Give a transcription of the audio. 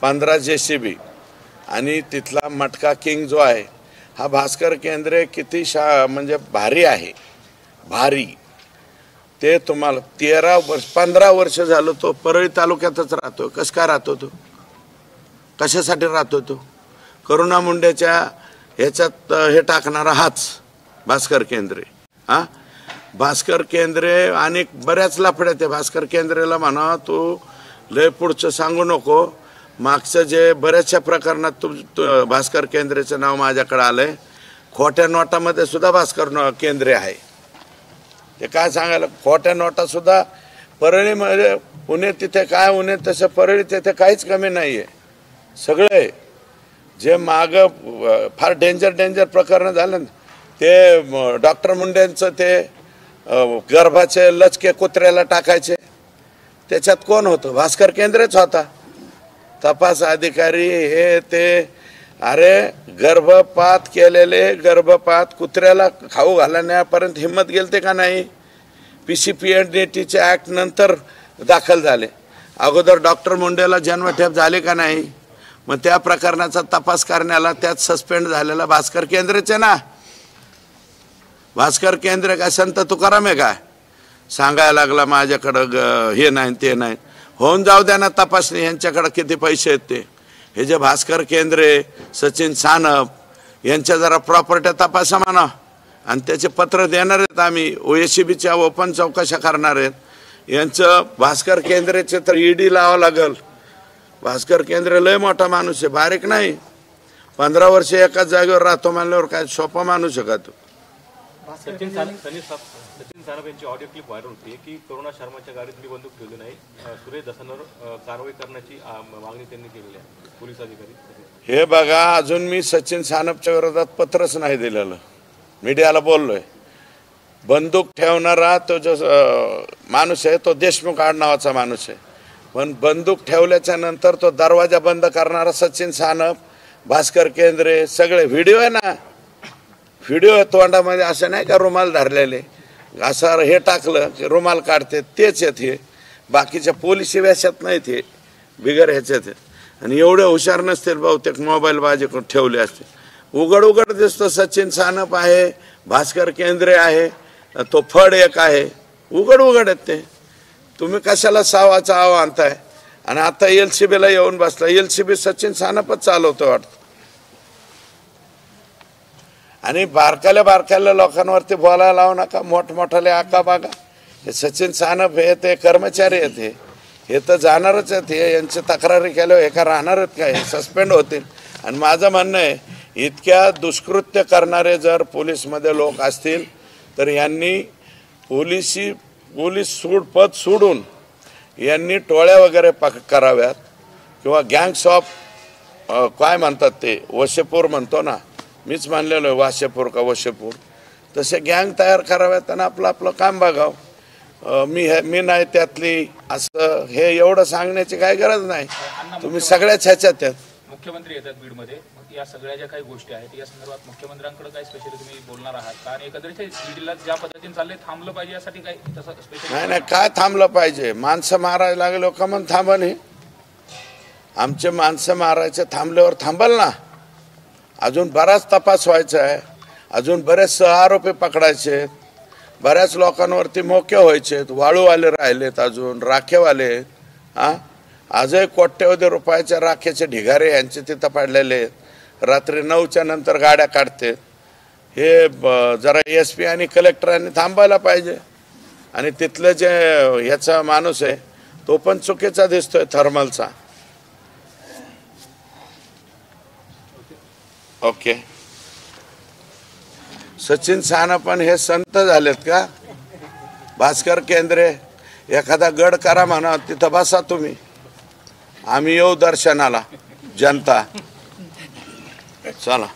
15 JCB आणि तिथला मटका किंग जो आहे हा भास्कर केंद्रे किती म्हणजे भारी आहे, भारी. ते तुम्हाला 15 वर्ष झालं तो परळी तालुक्यातच राहतो. कसं काय राहतो तो? कशासाठी राहतो तो? करुणा मुंडेच्या ह्याच्यात हे टाकणारा हाच भास्कर केंद्रे. भास्कर केंद्रे आणि बऱ्याच लफड्यात आहे. भास्कर केंद्रेला म्हणा तू लय पुढचं सांगू नको. मागचं जे बऱ्याचशा प्रकरणात भास्कर केंद्रेचं नाव माझ्याकडे आलंय. खोट्या नोटामध्ये सुद्धा भास्कर केंद्रे आहे. ते काय सांगायला, खोट्या नोटा सुद्धा परळीमध्ये, पुणे तिथे काय उन्हे तसं परळी तिथे काहीच कमी नाही आहे. सगळे जे मागं फार डेंजर प्रकरण झालं ना, ते डॉक्टर मुंडेंचं ते गर्भाचे लचके कुत्र्याला टाकायचे, त्याच्यात कोण होतं? भास्कर केंद्रेच होता. तपास अधिकारी हे ते. अरे गर्भपात केलेले, गर्भपात कुत्र्याला खाऊ घालण्यापर्यंत हिंमत गेलते का नाही? PCPNDTचे ॲक्ट नंतर दाखल झाले. अगोदर डॉक्टर मुंडेला जन्मठेप झाले का नाही? मग त्या प्रकरणाचा तपास करण्याला त्यात सस्पेंड झालेला भास्कर केंद्रेचे ना. भास्कर केंद्रे काय संत तुकाराम आहे काय? सांगायला लागला माझ्याकडं हे नाही ते नाही. होऊन जाऊ द्या ना तपासणी, यांच्याकडे किती पैसे आहेत ते. हे जे भास्कर केंद्रे, सचिन सानप यांच्या जरा प्रॉपर्ट्या तपासा म्हणा, आणि त्याचे पत्र देणार आहेत आम्ही. OACBच्या ओपन चौकशा करणार आहेत. यांचं भास्कर केंद्रेचे तर ED लावावं लागल. भास्कर केंद्रे लय मोठा माणूस आहे, बारीक नाही. 15 वर्ष एकाच जागेवर राहतो म्हणल्यावर काय सोपा माणूस आहे का तो? सचिन सानप यांची ऑडिओ क्लिप व्हायरल होती की करुणा शर्माच्या गाडीतली बंदूक ठेवली नाही, सुरेश दसांवर कारवाई करण्याची मागणी त्यांनी केलेली आहे पोलीस अधिकारी. हे बघा, अजून मी सचिन सानपच्या विरोधात पत्रच नाही दिलेलं. मीडियाला बोललोय. बंदूक ठेवणारा तो जो माणूस आहे तो देशमुख आडनावाचा माणूस आहे. पण बंदूक ठेवल्याच्या नंतर तो दरवाजा बंद करणारा सचिन सानप, भास्कर केंद्रे सगळे व्हिडिओ आहे ना. व्हिडिओ तोंडामध्ये असं नाही का रुमाल धरलेले, असं हे टाकलं की रुमाल काढते, तेच आहेत हे. बाकीच्या पोलिसी व्याशात नाहीत हे, बिगर ह्याच्यात. आणि एवढे हुशार नसतील बहुतेक, मोबाईल बाजूकडून ठेवले असते. उघड दिसतो सचिन सानप आहे, भास्कर केंद्रे आहे, तो फड एक आहे. उघड आहेत ते. तुम्ही कशाला सावाचा आव आणताय? आणि आता LCBला येऊन बसला. LCB सचिन सानपच चालवतो वाटतं. आणि बारकाल्या लोकांवरती बोलायला लावू नका. मोठमोठाले आका बागा. हे सचिन सानप हे ते कर्मचारी आहेत, हे तर जाणारच आहेत. हे यांची तक्रारी केल्यावर हे का राहणार आहेत का? हे सस्पेंड होतील. आणि माझं म्हणणं आहे, इतक्या दुष्कृत्य करणारे जर पोलीसमध्ये लोक असतील तर यांनी पोलीस पद सोडून यांनी टोळ्या वगैरे कराव्यात, किंवा गँग्स ऑफ काय म्हणतात ते, वशेपूर म्हणतो ना, मीच मानलेलो आहे वाशेपूर का वशेपूर, तसे गँग तयार कराव्यात आणि आपलं काम बघावं. मी नाही त्यातली, असं हे एवढं सांगण्याची काही गरज नाही. तुम्ही सगळ्याच ह्याच्यात आहेत. मुख्यमंत्री येतात बीडमध्ये, या सगळ्या ज्या काही गोष्टी आहेत या संदर्भात मुख्यमंत्र्यांकडे काय स्पेशली तुम्ही बोलणार आहात का? आणि एकंदरीत बीडला ज्या पद्धतीने चाललंय थांबलं पाहिजे यासाठी काही तसं स्पेशल? नाही, काय थांबलं पाहिजे? माणसं मारायला लागलो का मग थांबा नाही? आमचे माणसं मारायचे थांबल्यावर थांबल ना. अजून बराच तपास व्हायचा आहे. अजून बरेच आरोपी पकडायचे, बऱ्याच लोकांवरती मोके व्हायचे. वाळूवाले राहिलेत, अजून राखेवाले. आजही कोट्यवधी रुपयाच्या राखेचे ढिगारे यांचे तिथं पडलेले आहेत. रात्री 9च्या नंतर गाड्या काढते. हे जरा SP आणि कलेक्टरांनी थांबायला पाहिजे. आणि तिथलं जे ह्याचा माणूस आहे तो पण चुकीचा दिसतोय, थर्मलचा. ओके, सचिन सानप पण हे संत झालेत का? भास्कर केंद्रे एखादा गड करा म्हणा, तिथं बसा तुम्ही, आम्ही येऊ दर्शनाला, जनता. चला.